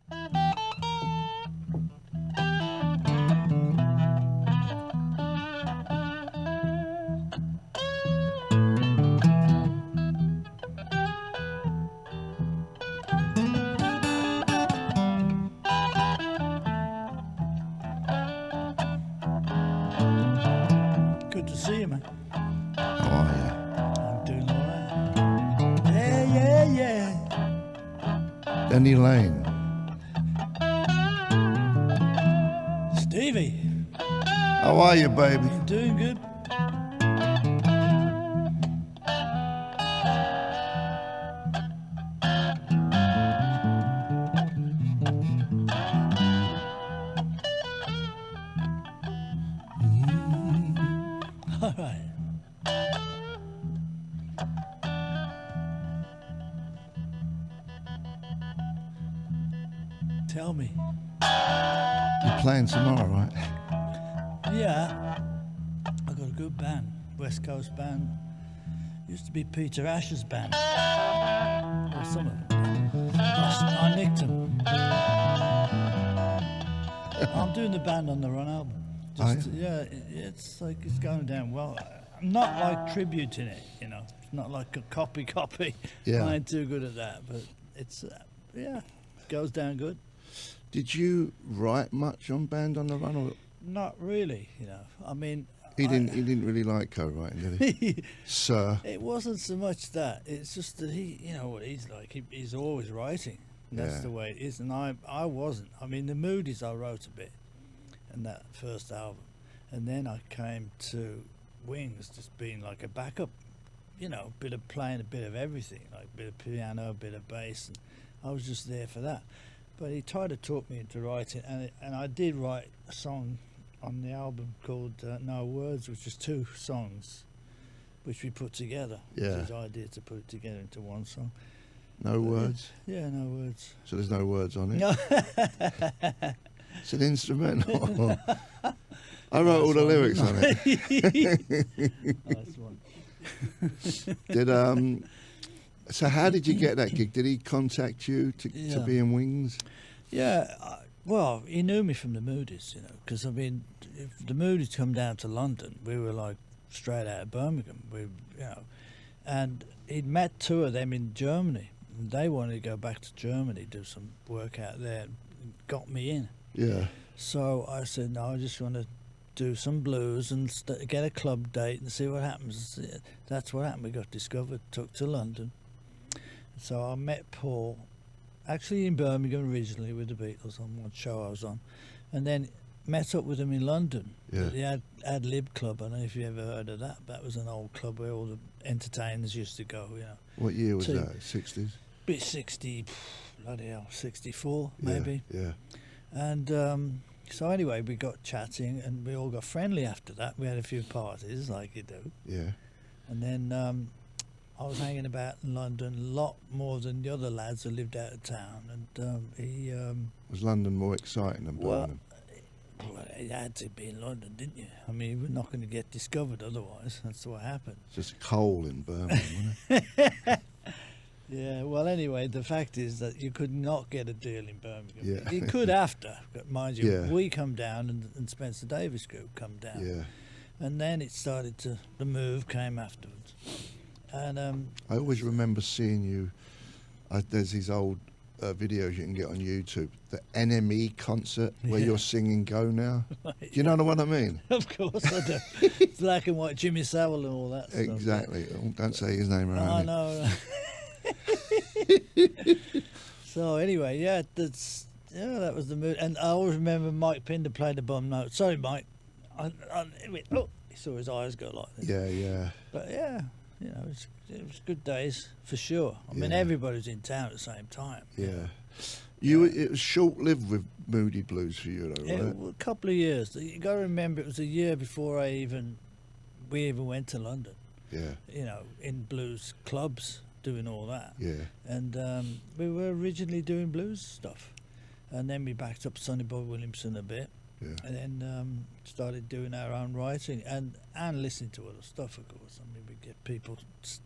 Good to see you, man. How are you? I'm doing all right. Yeah, yeah, yeah. Denny Laine. Stevie, How are you, baby? I'm doing good. All right. Tell me. You're playing tomorrow, right? Yeah, I got a good band, West Coast band. Used to be Peter Ash's band. Or some of them. I nicked them. I'm doing the Band on the Run album. Just, yeah, it's like it's going down well. I'm not like tributing it, you know. It's not like a copy. Yeah. I ain't too good at that, but it's yeah, goes down good. Did you write much on Band on the Run? Or Not really, you know. I mean, he didn't really like co-writing, did he? Sir. It wasn't so much that. It's just that he, you know what he's like. He's always writing. That's the way it is. And I wasn't. I mean, the Moodies I wrote a bit in that first album. And then I came to Wings just being like a backup, you know, bit of playing a bit of everything, like a bit of piano, a bit of bass. And I was just there for that. But he tried to talk me into writing. And I did write a song on the album called No Words, which is 2 songs which we put together. Yeah. It was his idea to put it together into one song. No words? Yeah, no words. So there's no words on it? No. It's an instrumental. I wrote all the lyrics on it. Nice one. So how did you get that gig? Did he contact you to be in Wings? Yeah, well, he knew me from the Moodies, you know, because, I mean, if the Moodies come down to London, we were like straight out of Birmingham, you know, and he'd met 2 of them in Germany. And they wanted to go back to Germany, do some work out there, and got me in. Yeah. So I said, no, I just want to do some blues and get a club date and see what happens. That's what happened. We got discovered, took to London. So I met Paul, actually in Birmingham originally with the Beatles on one show I was on, and then met up with him in London. Yeah. The Ad Lib Club. I don't know if you ever heard of that. That was an old club where all the entertainers used to go, you know. What year was that? 60s? Bit 60, bloody hell, 64 maybe. Yeah. And so anyway, we got chatting and we all got friendly after that. We had a few parties like you do. Yeah. And then I was hanging about in London a lot more than the other lads who lived out of town. And he... was London more exciting than Birmingham? Well, it had to be in London, didn't you? I mean, we're not going to get discovered otherwise. That's what happened. Just coal in Birmingham, wasn't it? Yeah, well, anyway, the fact is that you could not get a deal in Birmingham. Yeah. You could after, mind you. Yeah. We come down and Spencer Davis Group come down. Yeah. And then it started to, the move came afterwards. And I always remember seeing you, there's these old videos you can get on YouTube, the NME concert where you're singing Go Now. Right, Do you know the one I mean? Of course I do. It's black and white, Jimmy Savile and all that stuff. Exactly. Oh, don't say his name around I here. know. So anyway, that was the mood. And I always remember Mike Pinder played the bum note. Sorry, Mike. He saw his eyes go like this. Yeah. But yeah, you know, it was good days for sure. I mean, everybody was in town at the same time. Yeah. It was short-lived with Moody Blues for you, though, right? A couple of years. You got to remember, it was a year before we even went to London. Yeah. You know, in blues clubs, doing all that. Yeah. And we were originally doing blues stuff, and then we backed up Sonny Boy Williamson a bit. Yeah. And then started doing our own writing and listening to other stuff, of course. I mean, we get people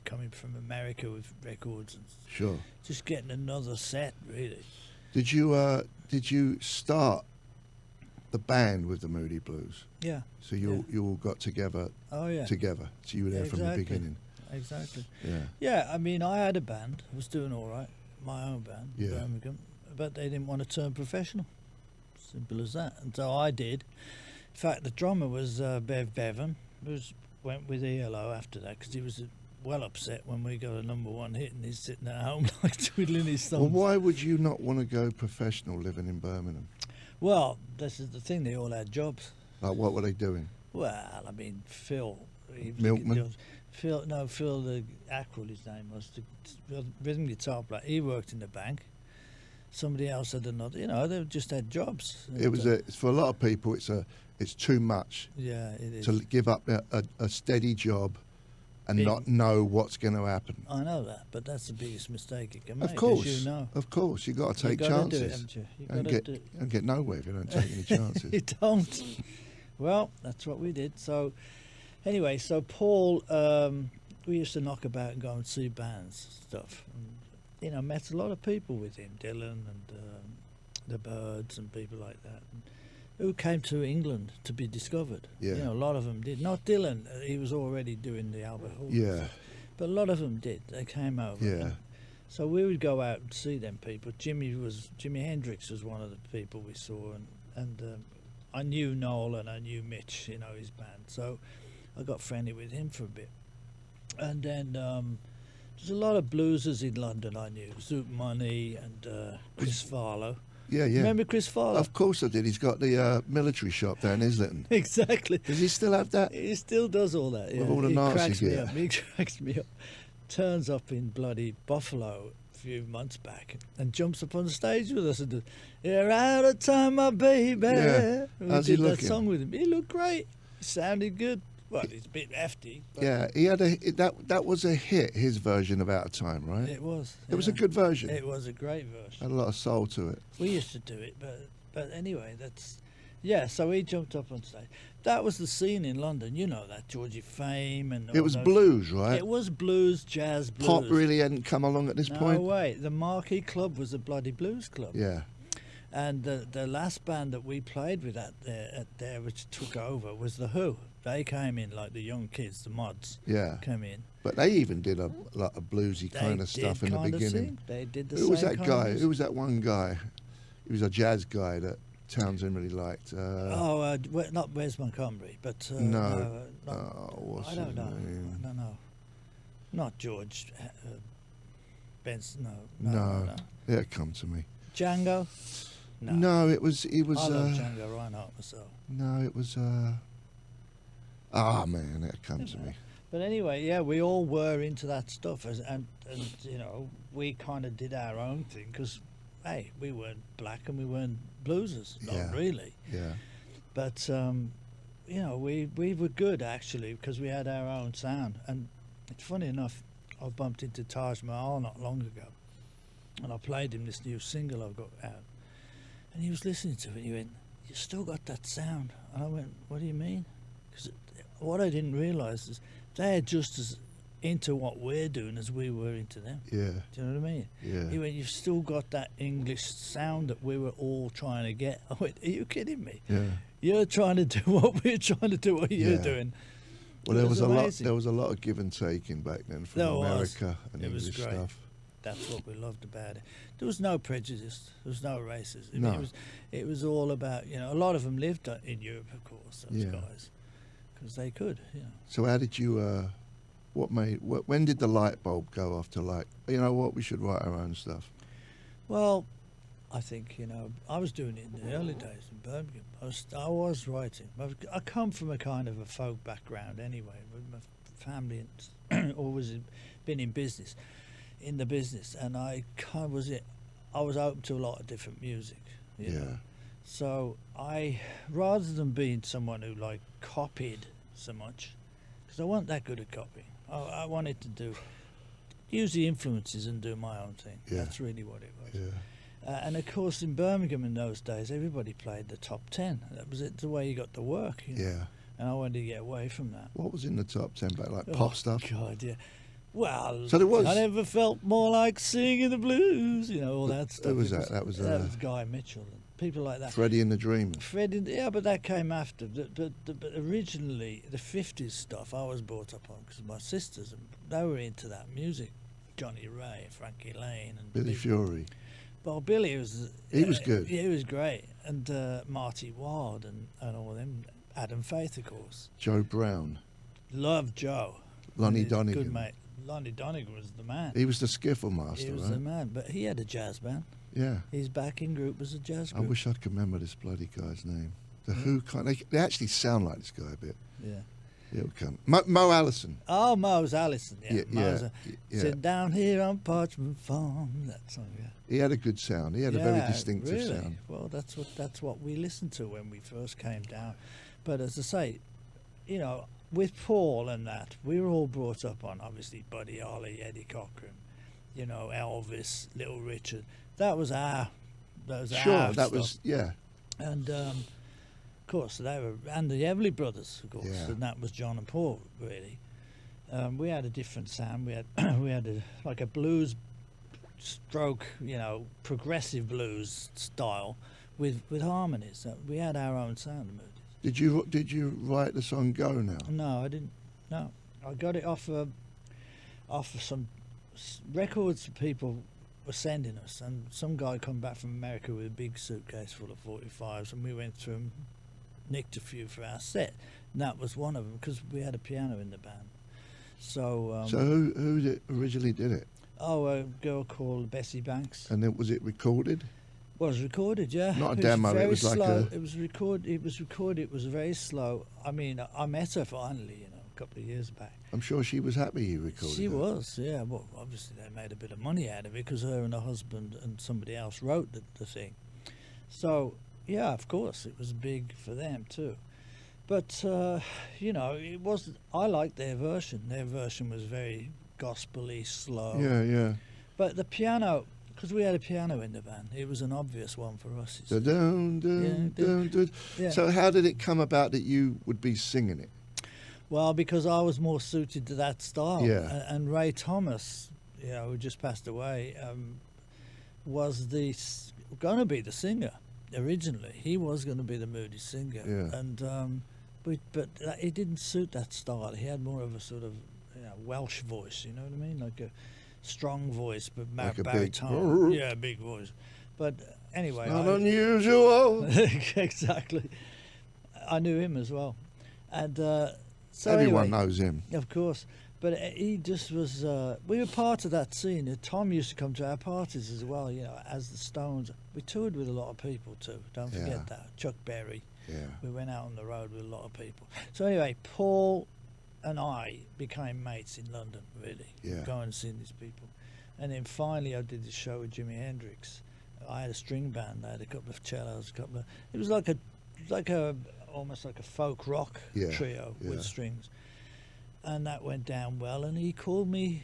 coming from America with records and Sure. just getting another set, really. Did you start the band with the Moody Blues? Yeah. So you all got together. Oh yeah. Together. So you were there from the Exactly. beginning. Exactly. Yeah. Yeah, I mean, I had a band. I was doing all right, my own band, Yeah. Birmingham, but they didn't want to turn professional. Simple as that. And so I did. In fact, the drummer was Bev Bevan, who went with ELO after that because he was well upset when we got a #1 hit and he's sitting at home like twiddling his thumbs. Well, why would you not want to go professional living in Birmingham? Well, this is the thing. They all had jobs. Like, what were they doing? Well, I mean, Phil. Milkman? Phil, the Ackroyd, his name was, the rhythm guitar player. He worked in the bank. Somebody else had another. You know, they just had jobs. It was for a lot of people. It's too much. Yeah, it is. To give up a steady job and Big. not know what's going to happen. I know that, but that's the biggest mistake you can make. Of course, as you know. of course, you got to take You gotta chances. do it, haven't you? You and gotta get nowhere if you don't take any chances. You don't. Well, that's what we did. So, anyway, so Paul, we used to knock about and go and see bands and stuff. And, you know, met a lot of people with him, Dylan and the Byrds and people like that, and who came to England to be discovered. Yeah. You know, a lot of them did. Not Dylan, he was already doing the Albert Hall. Yeah, But a lot of them did. They came over. yeah, So we would go out and see them people. Jimi Hendrix was one of the people we saw, and I knew Noel and I knew Mitch, you know, his band. So I got friendly with him for a bit, and then there's a lot of bluesers in London I knew, Zoot Money and Chris Farlow. yeah. Remember Chris Farlow? Of course I did. He's got the military shop down in Islington. Exactly. Does he still have that? He still does all that. With all the he Nazi cracks me gear. up. He cracks me up. Turns up in bloody Buffalo a few months back and jumps up on the stage with us and does, "You're out of time, my baby." Yeah. We How's he did that looking? song with him. He looked great. He sounded good. Well, he's a bit hefty. But Yeah, he had that was a hit. His version of Out of Time, right? It was. It was a yeah. good version. It was a great version. Had a lot of soul to it. We used to do it, but anyway, that's yeah. So he jumped up on stage. That was the scene in London. You know that Georgie Fame and It all was those- blues, right? It was blues, jazz, blues. Pop really hadn't come along at this No point. way. The Marquee Club was a bloody blues club. Yeah, And the last band that we played with at there, which took over, was The Who. They came in, like the young kids, the mods yeah. came in. But they even did a lot of bluesy They kind of stuff in the kind of beginning. sing. They did the Who same was that kind guy? of Who was that one guy? He was a jazz guy that Townsend really liked. not Wes Montgomery, but No. not, What's I don't his know. name? I don't know. Not George Benson. No. No. It'll come to me. Django. No, it was. I love Django Reinhardt myself. No, it was. Man, it'll come to me. But anyway, yeah, we all were into that stuff, and you know, we kind of did our own thing because, hey, we weren't black and we weren't bluesers, not Yeah. really. Yeah, But you know, we were good actually because we had our own sound. And it's funny enough, I bumped into Taj Mahal not long ago, and I played him this new single I've got out, and he was listening to it. He went, "You still got that sound?" And I went, "What do you mean?" Because what I didn't realise is they're just as into what we're doing as we were into them. yeah, Do you know what I mean? yeah. He went, "You've still got that English sound that we were all trying to get." I went, "Are you kidding me? Yeah. You're trying to do what we're trying to do, what you're Yeah. doing." Well, It there was a lot. amazing. There was a lot of give and taking back then from There was. America and It was English great. stuff. That's what we loved about it. There was no prejudice. There was no racism. No. It was all about, you know, a lot of them lived in Europe, of course, those Yeah. guys, because they could, you know. So how did you? When did the light bulb go off to like? You know what? We should write our own stuff. Well, I think, you know, I was doing it in the early days in Birmingham. I was writing. I come from a kind of a folk background anyway. With my family and always been in the business, and I was open to a lot of different music. You know? Yeah. So rather than being someone who like copied so much, because I wasn't that good at copying. I wanted to use the influences and do my own thing. Yeah. That's really what it was. Yeah. And of course, in Birmingham in those days, everybody played the top 10. That was it, the way you got the work. You know? Yeah. And I wanted to get away from that. What was in the top 10 back? Like Oh, pop stuff? God, yeah. Well, So there was- I never felt more like singing the blues, you know, all that stuff. Who was that? That was Guy Mitchell and people like that. Freddie and the Dreamers. Yeah, but that came after. But originally, the 50s stuff I was brought up on because my sisters, they were into that music. Johnny Ray, Frankie Laine, and Billy Fury. Well, Billy was... He was good. Yeah, he was great. And Marty Ward and all them. Adam Faith, of course. Joe Brown. Loved Joe. Lonnie He's a Donegan. Good mate. Lonnie Donegan was the man. He was the skiffle master, He was right? the man, but he had a jazz band. Yeah. His backing group was a jazz I group. wish I could remember this bloody guy's name. The Yeah. Who kind. They actually sound like this guy a bit. Yeah. He'll come. Mo Allison. Oh, Mose Allison. Yeah. Mose, yeah. Sit down here on Parchment Farm. That song. Yeah. He had a good sound. He had a very distinctive really. sound. Well, that's what we listened to when we first came down. But as I say, you know, with Paul and that, we were all brought up on obviously Buddy Holly, Eddie Cochran, you know, Elvis, Little Richard. That was our. Sure, our that stuff. was And of course they were, and the Everly Brothers, of course, Yeah. and that was John and Paul really. We had a different sound. We had like a blues stroke, you know, progressive blues style with harmonies. We had our own sound. Did you write the song Go Now? No, I didn't. No, I got it off of some records people were sending us, and some guy come back from America with a big suitcase full of 45s, and we went through and nicked a few for our set. And that was one of them because we had a piano in the band. So So who originally did it? Oh, a girl called Bessie Banks. And then was it recorded? Was recorded, yeah. Not a It demo, it very was like slow. a- It was recorded. It was very slow. I mean, I met her finally, you know, a couple of years back. I'm sure she was happy you recorded She it. was, yeah. Well, obviously they made a bit of money out of it because her and her husband and somebody else wrote the thing. So, yeah, of course, it was big for them too. But, you know, it wasn't... I liked their version. Their version was very gospel-y, slow. Yeah. But the piano... Because we had a piano in the band, it was an obvious one for us. you see. Yeah. So how did it come about that you would be singing it? Well, because I was more suited to that style. Yeah. And Ray Thomas, you know, who just passed away, was going to be the singer originally. He was going to be the moody singer. Yeah. And but it didn't suit that style. He had more of a sort of Welsh voice. You know what I mean? Like a strong voice, but Like a big- baritone. Yeah, big voice. But anyway, Not unusual. exactly. I knew him as well, and so Everyone anyway, knows him. of course. But he just was. We were part of that scene. Tom used to come to our parties as well. You know, as the Stones. We toured with a lot of people too. Don't forget Yeah. that. Chuck Berry. Yeah. We went out on the road with a lot of people. So anyway, Paul and I became mates in London, really. Yeah. Going and seeing these people. And then finally I did the show with Jimi Hendrix. I had a string band. I had a couple of cellos, it was like a almost like a folk rock trio with yeah. strings. And that went down well, and he called me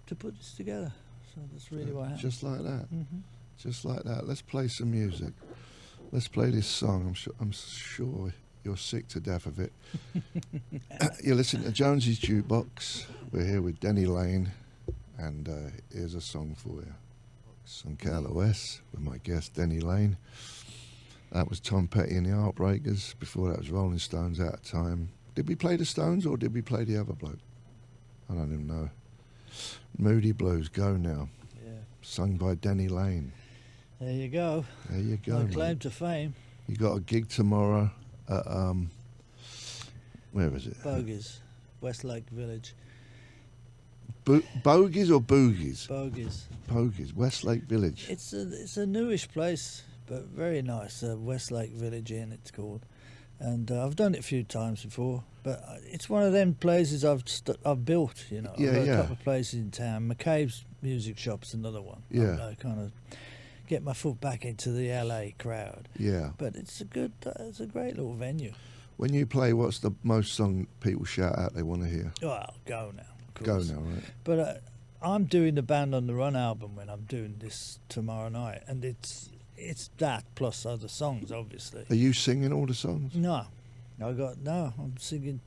to put this together. So that's really what happened. Just like that. Mhm. Just like that. Let's play some music. Let's play this song. I'm sure you're sick to death of it. You're listening to Jonesy's Jukebox. We're here with Denny Laine, and here's a song for you. Some KLOS with my guest Denny Laine. That was Tom Petty and the Heartbreakers. Before that was Rolling Stones, Out of Time. Did we play the Stones or did we play the other bloke? I don't even know. Moody Blues, Go Now. Yeah. Sung by Denny Laine. There you go. There you go. No mate. claim to fame. You got a gig tomorrow at where is it? Bogies. Westlake Village. Bogies or Boogies? Bogies. Bogies, Westlake Village. It's a newish place, but very nice. Westlake Village Inn, it's called. And I've done it a few times before, but it's one of them places I've built. You know, Yeah, I've got yeah. a couple of places in town. McCabe's Music Shop's another one. Yeah. I kind of get my foot back into the LA crowd. Yeah. But it's a great little venue. When you play, what's the most song people shout out they want to hear? Well, Go Now. Of Go course. Now, right? But I'm doing the Band on the Run album when I'm doing this tomorrow night, and it's that plus other songs, obviously. Are you singing all the songs? No, I'm singing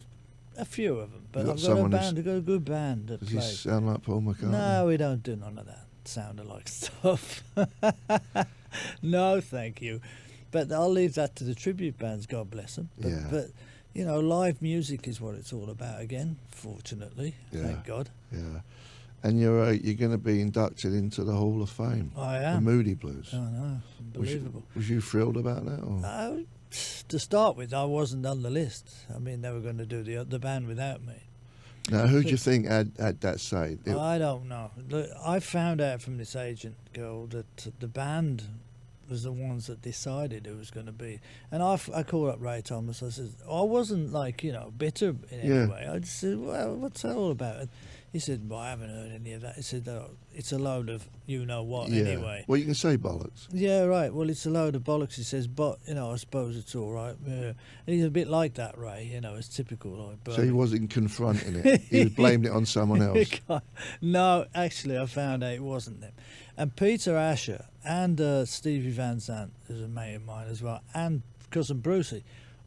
A few of them, but You got I've got a someone band. I've got a good band that Does he plays. sound like Paul McCartney? No, we don't do none of that sounding like stuff. No, thank you. But I'll leave that to the tribute bands, God bless them. But, Yeah. but you know, live music is what it's all about again, fortunately. Yeah. Thank God. Yeah. And you're going to be inducted into the Hall of Fame. I The am. Moody Blues. I know. Unbelievable. Was you thrilled about that? Or? To start with, I wasn't on the list. I mean, they were going to do the band without me. Now, who do you think had that say? I don't know. Look, I found out from this agent girl that the band was the ones that decided who was going to be. And I called up Ray Thomas. I said, I wasn't like, bitter in any way. I just said, well, what's that all about? And he said, well, I haven't heard any of that. He said, it's a load of you-know-what anyway. Well, you can say bollocks. Yeah, right. Well, it's a load of bollocks. He says, but, I suppose it's all right. Yeah. And he's a bit like that, Ray. It's typical. Like, so he wasn't confronting it. He blamed it on someone else. No, actually, I found out it wasn't them. And Peter Asher and Stevie Van Zandt, who's a mate of mine as well, and cousin Brucey,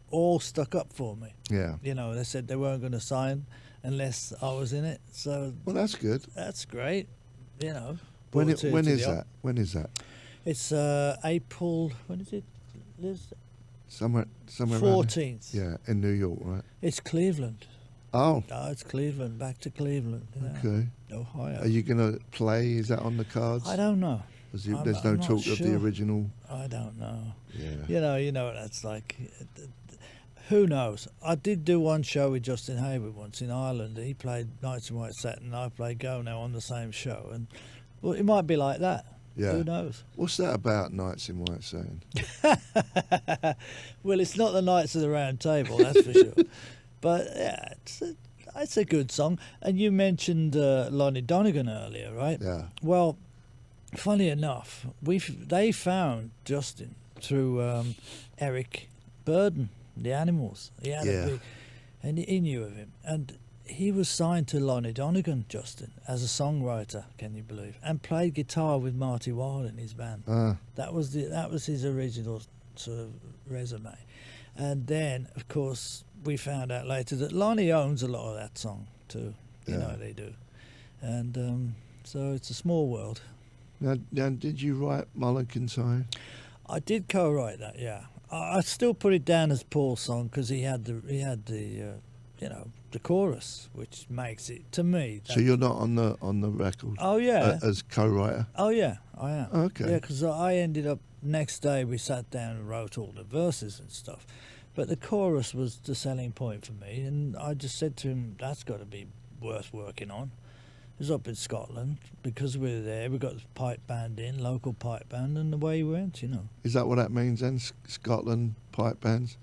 all stuck up for me. Yeah. They said they weren't going to sign unless I was in it. So well, that's good. That's great. When is that? When is that? It's April. When is it, Liz? Somewhere. 14th. Yeah, in New York, right? It's Cleveland. Oh. Oh, it's Cleveland. Back to Cleveland. Yeah. Okay. Ohio. Are you going to play? Is that on the cards? I don't know. There's no talk of the original. I don't know. Yeah. You know what that's like. Who knows? I did do one show with Justin Hayward once in Ireland. He played Nights in White Satin and I played Go Now on the same show. And well, it might be like that. Yeah. Who knows? What's that about, Nights in White Satin? Well, it's not the Knights of the Round Table, that's for sure. But yeah, it's a good song. And you mentioned Lonnie Donegan earlier, right? Yeah. Well, funny enough, they found Justin through Eric Burden, the Animals. He had a big, and he knew of him. And he was signed to Lonnie Donegan, Justin, as a songwriter, can you believe? And played guitar with Marty Wilde in his band. That was his original sort of resume. And then, of course, we found out later that Lonnie owns a lot of that song too. You know they do. And so it's a small world. Now, did you write Mull Kintyre? I did co-write that, yeah. I still put it down as Paul's song because he had the the chorus, which makes it to me. So you're not on the record? Oh yeah, as co-writer. Oh yeah, I am. Okay. Yeah, because I ended up next day we sat down and wrote all the verses and stuff, but the chorus was the selling point for me, and I just said to him, "That's got to be worth working on." It was up in Scotland because we were there. We got the pipe band in, local pipe band, and away we went. Is that what that means then? Scotland pipe bands.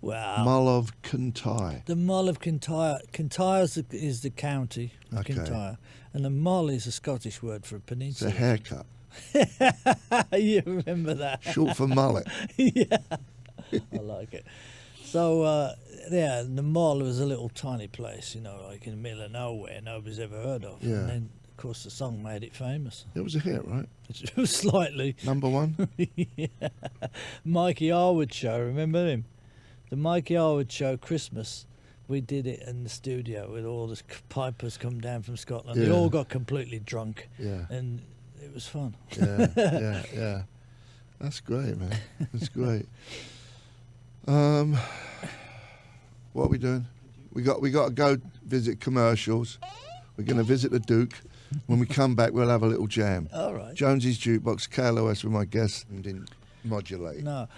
Well, Mull of Kintyre. The Mull of Kintyre. Kintyre is the county of Okay. Kintyre, and the Mull is a Scottish word for a It's peninsula. a haircut. You remember that? Short for mullet. Yeah, I like it. So, the Mull was a little tiny place, like in the middle of nowhere, nobody's ever heard of. Yeah. And then, of course, the song made it famous. It was a hit, right? It was slightly. Number one? Yeah. Mikey Harwood show, remember him? The Mikey Harwood show, Christmas, we did it in the studio with all the pipers come down from Scotland. They Yeah. all got completely drunk, Yeah. and it was fun. Yeah. That's great, man. That's great. What are we doing? We got to go visit commercials. We're going to visit the Duke. When we come back, we'll have a little jam. All right. Jonesy's Jukebox, KLOS with my guest, and didn't modulate. No.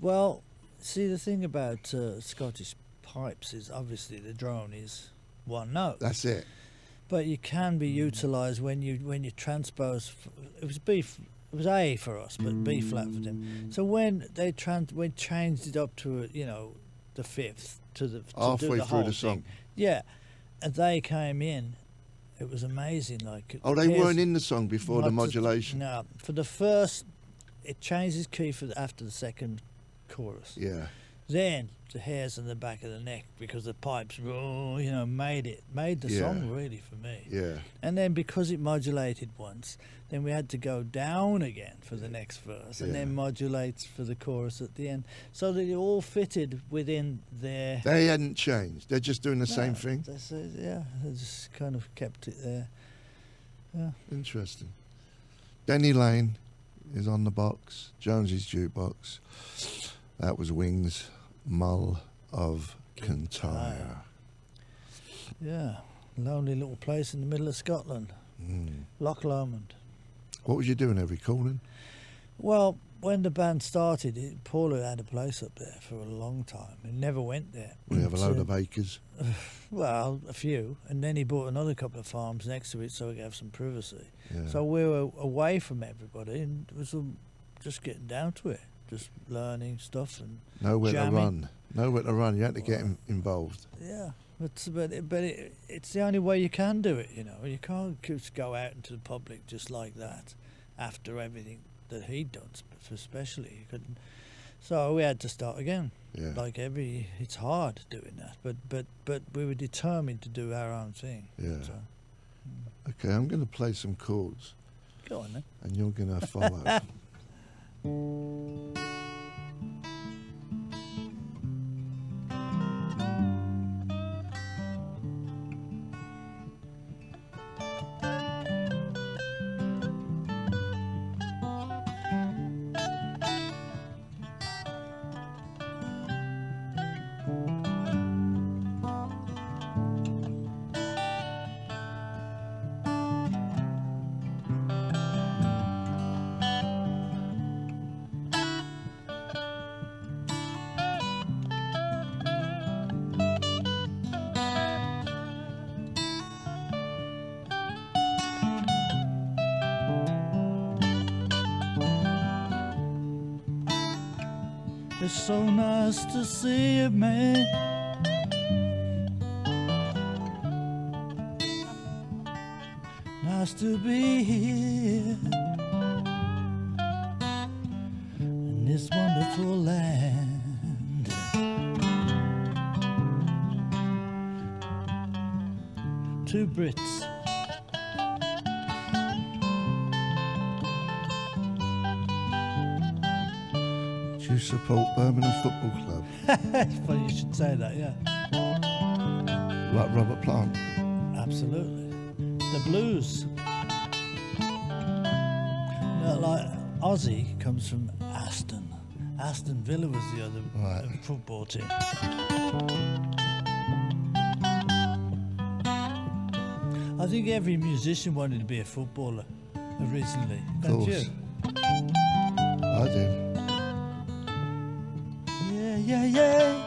Well, see, the thing about Scottish pipes is obviously the drone is one note. That's it. But you can be utilised when you transpose. It was B. It was A for us, but B flat for them. So when they changed it up to the fifth to Halfway do the through whole the song. thing. Yeah, and they came in. It was amazing. Like Oh, they weren't in the song before the not modulation. No, for the first, it changes key after the second chorus. Yeah. Then the hairs on the back of the neck, because the pipes, made the song really for me. Yeah. And then because it modulated once, then we had to go down again for the next verse, and then modulate for the chorus at the end, so that it all fitted within their. They hadn't changed. They're just doing the same thing. They just kind of kept it there. Yeah. Interesting. Denny Laine is on the box. Jonesy's Jukebox. That was Wings, Mull of Kintyre. Yeah, lonely little place in the middle of Scotland. Loch Lomond. What was you doing every calling? Well, when the band started, Paula had a place up there for a long time and never went there. We have a load of acres. Well, a few, and then he bought another couple of farms next to it so we could have some privacy. Yeah. So we were away from everybody, and it was just getting down to it, just learning stuff and Nowhere jamming. to run. You had to get involved. Yeah, but it's the only way you can do it. You can't just go out into the public just like that after everything that he'd done, especially. You couldn't. So we had to start again. Yeah. It's hard doing that, but we were determined to do our own thing. Yeah. So, Okay, I'm going to play some chords. go on then. And you're going to follow. It's so nice to see you, man. Nice to be here in this wonderful land. Two Brits. Do you support Birmingham Football Club? It's funny you should say that, yeah. Like Robert Plant? Absolutely. The blues. Like Ozzy comes from Aston. Aston Villa was the other football team. I think every musician wanted to be a footballer originally. Don't you? I did. Yeah.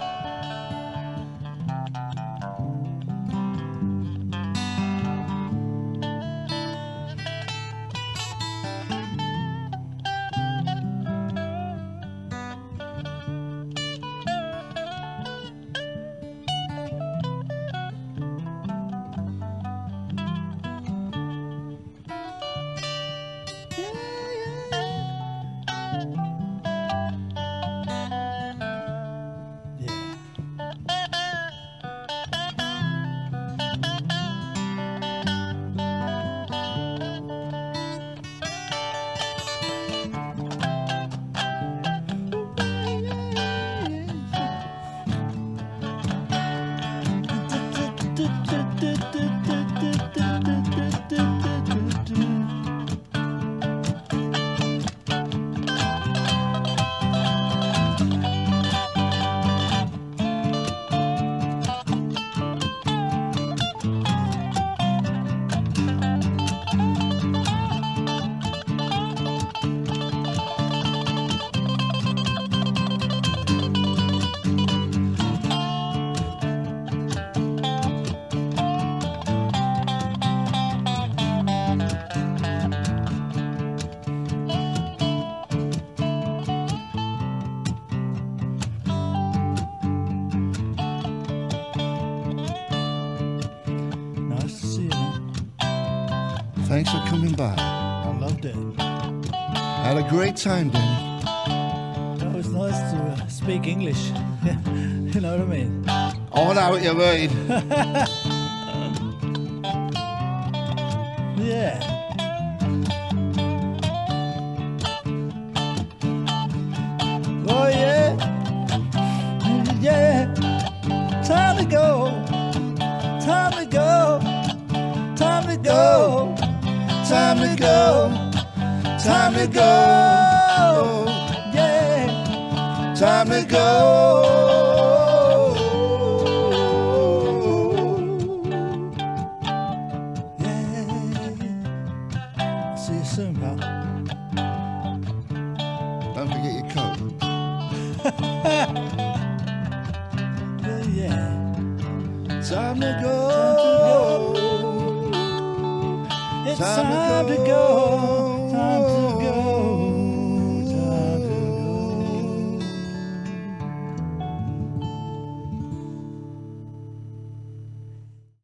Thanks for coming by. I loved it. Had a great time, Denny. It was nice to speak English. You know what I mean? I know what you mean. Yeah. Oh yeah. Yeah. Time to go. Time to go. Time to go. Time to go. Time to go. Yeah. Time to go. See you soon, pal. Don't forget your coat. Yeah. Time to go. It's time to go.